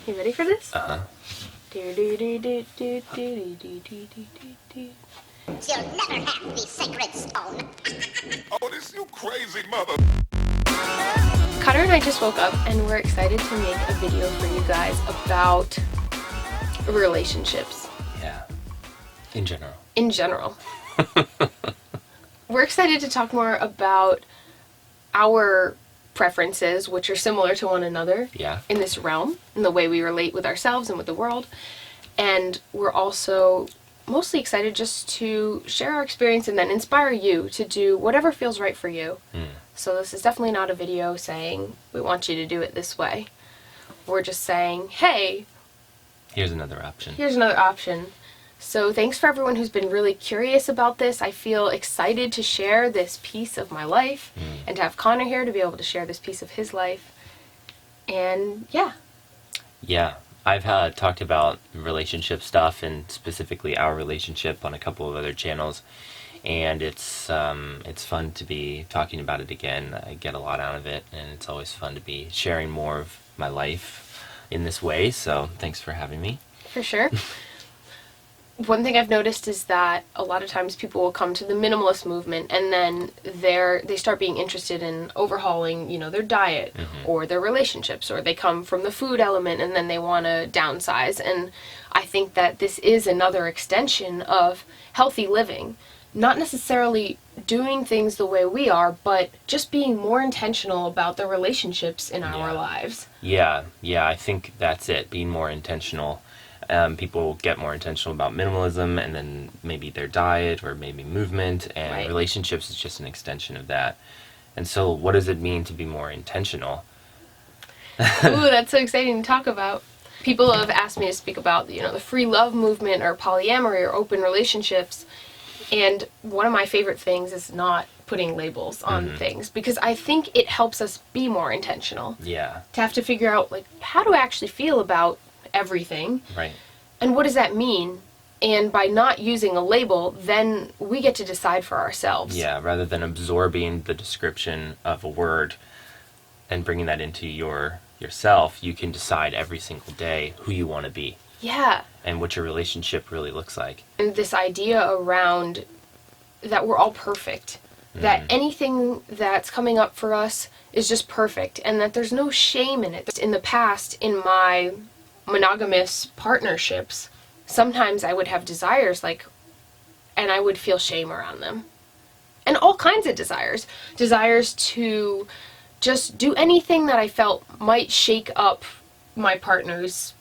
You ready for this? Uh-huh. You'll never have the sacred stone. Oh, this you crazy mother. Conor and I just woke up and we're excited to make a video for you guys about relationships. Yeah. In general. In general. We're excited to talk more about our preferences, which are similar to one another in this realm, in the way we relate with ourselves and with the world. And we're also mostly excited just to share our experience and then inspire you to do whatever feels right for you. So this is definitely not a video saying we want you to do it this way. We're just saying, hey, here's another option. Here's another option. So thanks for everyone who's been really curious about this. I feel excited to share this piece of my life and to have Conor here to be able to share this piece of his life. And yeah. Yeah. I've talked about relationship stuff and specifically our relationship on a couple of other channels. And it's fun to be talking about it again. I get a lot out of it, and it's always fun to be sharing more of my life in this way. So thanks for having me. For sure. One thing I've noticed is that a lot of times people will come to the minimalist movement and then they start being interested in overhauling, their diet or their relationships, or they come from the food element and then they want to downsize. And I think that this is another extension of healthy living. Not necessarily doing things the way we are, but just being more intentional about the relationships in our lives. Yeah, I think that's it, being more intentional. People get more intentional about minimalism and then maybe their diet or maybe movement, and relationships is just an extension of that. And so what does it mean to be more intentional? Ooh, that's so exciting to talk about. People have asked me to speak about, the free love movement or polyamory or open relationships. And one of my favorite things is not putting labels on things, because I think it helps us be more intentional. Yeah. To have to figure out, how do I actually feel about everything? Right. And what does that mean? And by not using a label, then we get to decide for ourselves. Yeah, rather than absorbing the description of a word and bringing that into yourself, you can decide every single day who you want to be. Yeah. And what your relationship really looks like. And this idea around that we're all perfect. That anything that's coming up for us is just perfect. And that there's no shame in it. In the past, in my monogamous partnerships, sometimes I would have desires and I would feel shame around them. And all kinds of desires. Desires to just do anything that I felt might shake up my partner's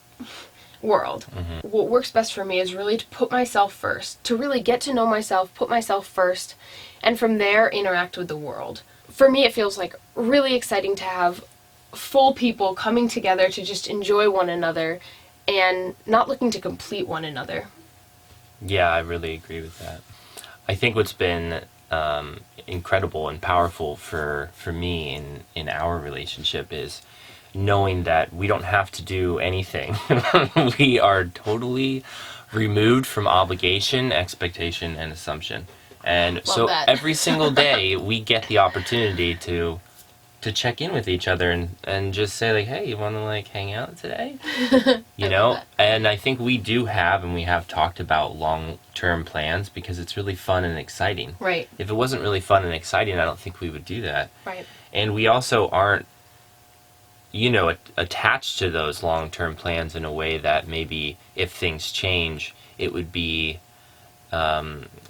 world. What works best for me is really to put myself first, to really get to know myself, put myself first, and from there interact with the world. For me, it feels really exciting to have full people coming together to just enjoy one another and not looking to complete one another. Yeah, I really agree with that. I think what's been incredible and powerful for me in our relationship is knowing that we don't have to do anything. We are totally removed from obligation, expectation, and assumption. And Love so that. every single day we get the opportunity to check in with each other and just say hey, you want to hang out today? And I think we do have, and we have talked about long-term plans because it's really fun and exciting. Right. If it wasn't really fun and exciting, I don't think we would do that. Right. And we also aren't attached to those long-term plans in a way that maybe if things change, it would be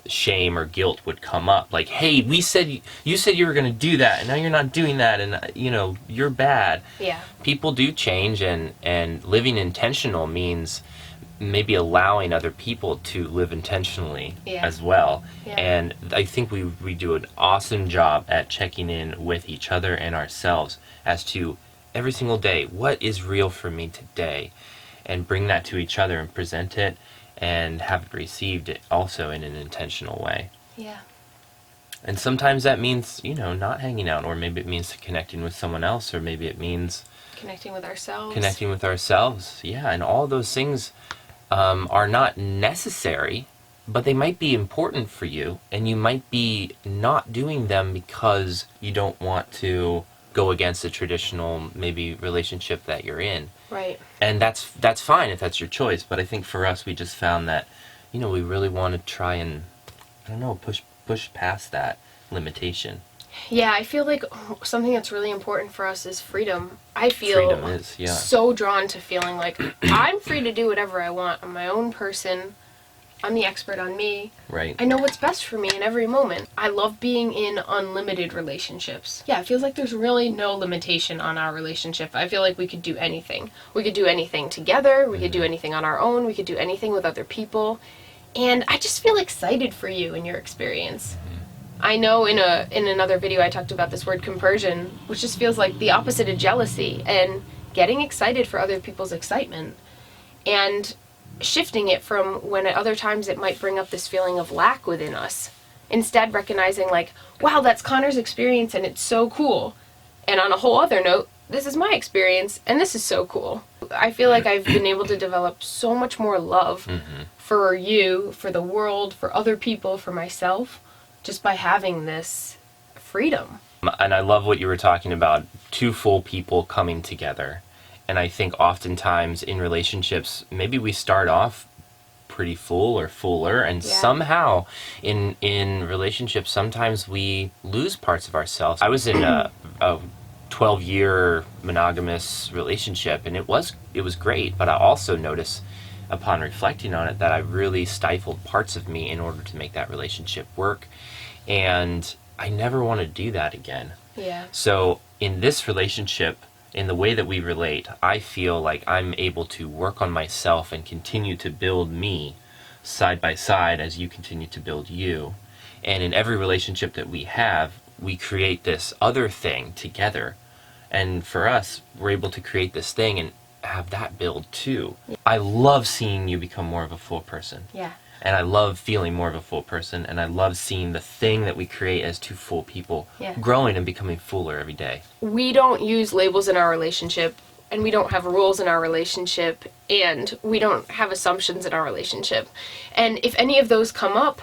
shame or guilt would come up. Hey, you said you were going to do that, and now you're not doing that, and you're bad. Yeah. People do change, and living intentional means maybe allowing other people to live intentionally as well. Yeah. And I think we do an awesome job at checking in with each other and ourselves as to every single day, what is real for me today, and bring that to each other and present it and have it received also in an intentional way. Yeah. And sometimes that means, not hanging out, or maybe it means connecting with someone else, or maybe it means Connecting with ourselves. Yeah, and all those things are not necessary, but they might be important for you, and you might be not doing them because you don't want to go against the traditional maybe relationship that you're in. Right. And that's fine if that's your choice. But I think for us, we just found that, we really want to try and, I don't know, push past that limitation. Yeah, I feel like something that's really important for us is freedom. I feel Freedom is, yeah. so drawn to feeling like I'm free to do whatever I want. I'm my own person. I'm the expert on me. Right. I know what's best for me in every moment. I love being in unlimited relationships. Yeah, it feels like there's really no limitation on our relationship. I feel like we could do anything. We could do anything together. We could do anything on our own. We could do anything with other people. And I just feel excited for you and your experience. I know in another video I talked about this word compersion, which just feels like the opposite of jealousy, and getting excited for other people's excitement. And shifting it from when at other times it might bring up this feeling of lack within us. Instead recognizing like, wow, that's Connor's experience and it's so cool. And on a whole other note, this is my experience and this is so cool. I feel like I've been able to develop so much more love for you, for the world, for other people, for myself, just by having this freedom. And I love what you were talking about, two full people coming together. And I think oftentimes in relationships, maybe we start off pretty full or fuller, and somehow in relationships, sometimes we lose parts of ourselves. I was in a 12-year monogamous relationship, and it was great, but I also noticed upon reflecting on it that I really stifled parts of me in order to make that relationship work, and I never want to do that again. Yeah. So in this relationship, in the way that we relate, I feel like I'm able to work on myself and continue to build me side by side as you continue to build you. And in every relationship that we have, we create this other thing together. And for us, we're able to create this thing and have that build too. I love seeing you become more of a full person. Yeah. And I love feeling more of a full person, and I love seeing the thing that we create as two full people growing and becoming fuller every day. We don't use labels in our relationship, and we don't have rules in our relationship, and we don't have assumptions in our relationship. And if any of those come up,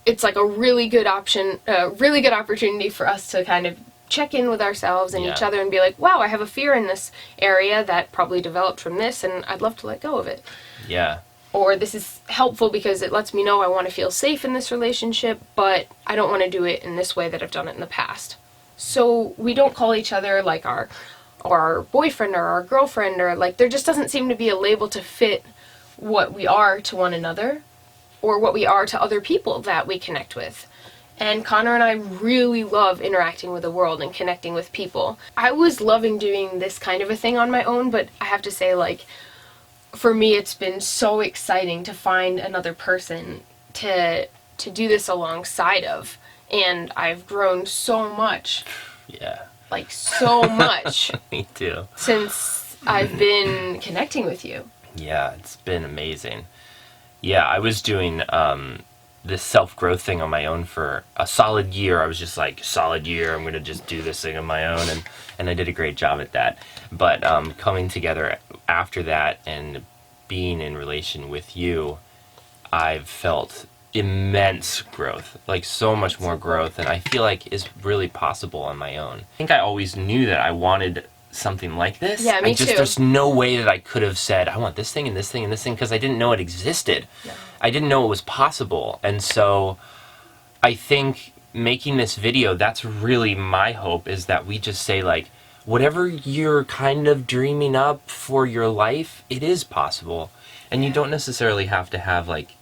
it's like a really good opportunity for us to kind of check in with ourselves and each other and be like, wow, I have a fear in this area that probably developed from this, and I'd love to let go of it. Yeah. Or this is helpful because it lets me know I want to feel safe in this relationship, but I don't want to do it in this way that I've done it in the past. So we don't call each other like our boyfriend or our girlfriend, or like there just doesn't seem to be a label to fit what we are to one another or what we are to other people that we connect with. And Connor and I really love interacting with the world and connecting with people. I was loving doing this kind of a thing on my own, but I have to say, like, for me, it's been so exciting to find another person to do this alongside of. And I've grown so much. Yeah. Like, so much. Me too. Since I've been connecting with you. Yeah, it's been amazing. Yeah, I was doing this self-growth thing on my own for a solid year. I was just like, solid year, I'm going to just do this thing on my own. And I did a great job at that. But coming together after that and being in relation with you, I've felt immense growth, like so much more growth, and I feel like is really possible on my own. I think I always knew that I wanted something like this. Yeah, me too. There's no way that I could have said, I want this thing and this thing and this thing, because I didn't know it existed. No. I didn't know it was possible. And so I think making this video, that's really my hope, is that we just say, like, whatever you're kind of dreaming up for your life, it is possible. And you don't necessarily have to have, like,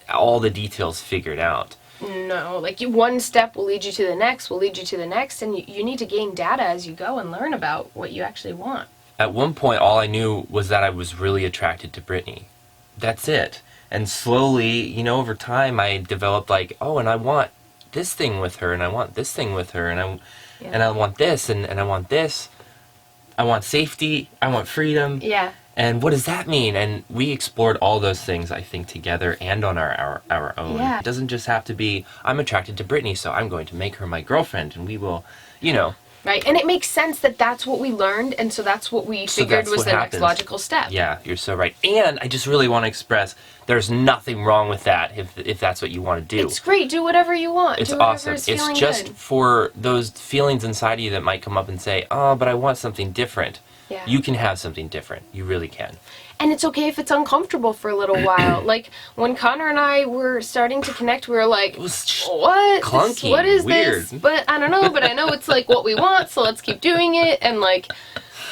all the details figured out. No, like one step will lead you to the next, and you need to gain data as you go and learn about what you actually want. At one point, all I knew was that I was really attracted to Brittany. That's it. And slowly, over time, I developed like, oh, and I want this thing with her, and I want this thing with her, and I want this, and I want this. I want safety, I want freedom. Yeah. And what does that mean? And we explored all those things, I think, together and on our own. Yeah. It doesn't just have to be, I'm attracted to Brittany, so I'm going to make her my girlfriend, and we will, Right, and it makes sense that that's what we learned, and so that's what we figured was the next logical step. Yeah, you're so right. And I just really want to express, there's nothing wrong with that if that's what you want to do. It's great, do whatever you want. It's do whatever awesome. is It's feeling just good. for those feelings inside of you that might come up and say, oh, but I want something different. Yeah. You can have something different. You really can. And it's okay if it's uncomfortable for a little while. Like, when Connor and I were starting to connect, we were like, It was what? clunky, What is weird. this? But I don't know, but I know it's like what we want, so let's keep doing it, and like,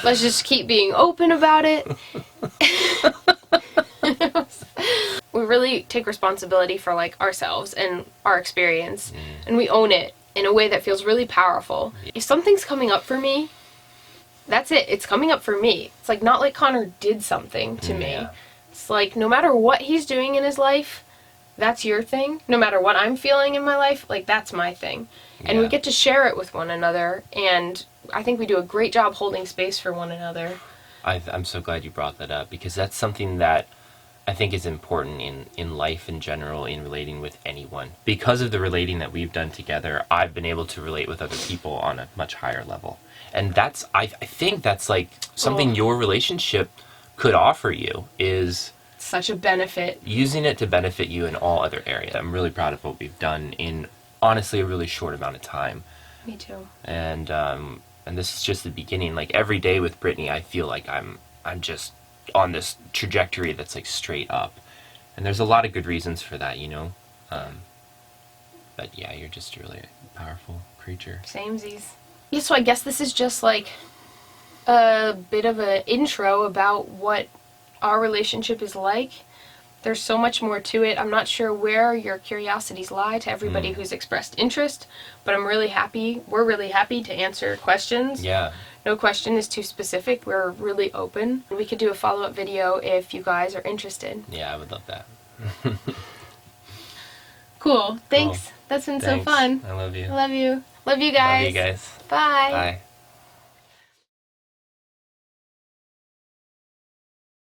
let's just keep being open about it. We really take responsibility for like ourselves and our experience, and we own it in a way that feels really powerful. If something's coming up for me, that's it. It's coming up for me. It's like not like Connor did something to me. Yeah. It's like no matter what he's doing in his life, that's your thing. No matter what I'm feeling in my life, like that's my thing. And we Yeah. get to share it with one another, and I think we do a great job holding space for one another. I'm so glad you brought that up, because that's something that I think is important in life in general, in relating with anyone. Because of the relating that we've done together, I've been able to relate with other people on a much higher level. And that's, I think that's like something your relationship could offer you, is Such a benefit. using it to benefit you in all other areas. I'm really proud of what we've done in, honestly, a really short amount of time. Me too. And this is just the beginning. Like every day with Brittany, I feel like I'm just on this trajectory that's like straight up, and there's a lot of good reasons for that, you know. But yeah, you're just a really powerful creature. Samesies. Yeah, so I guess this is just like a bit of an intro about what our relationship is like. There's so much more to it. I'm not sure where your curiosities lie to everybody who's expressed interest, but I'm really happy. We're really happy to answer questions. Yeah. No question is too specific. We're really open. We could do a follow-up video if you guys are interested. Yeah, I would love that. Cool. Thanks. Cool. That's been Thanks. so fun. I love you. Love you. Love you guys. Love you guys. Bye. Bye.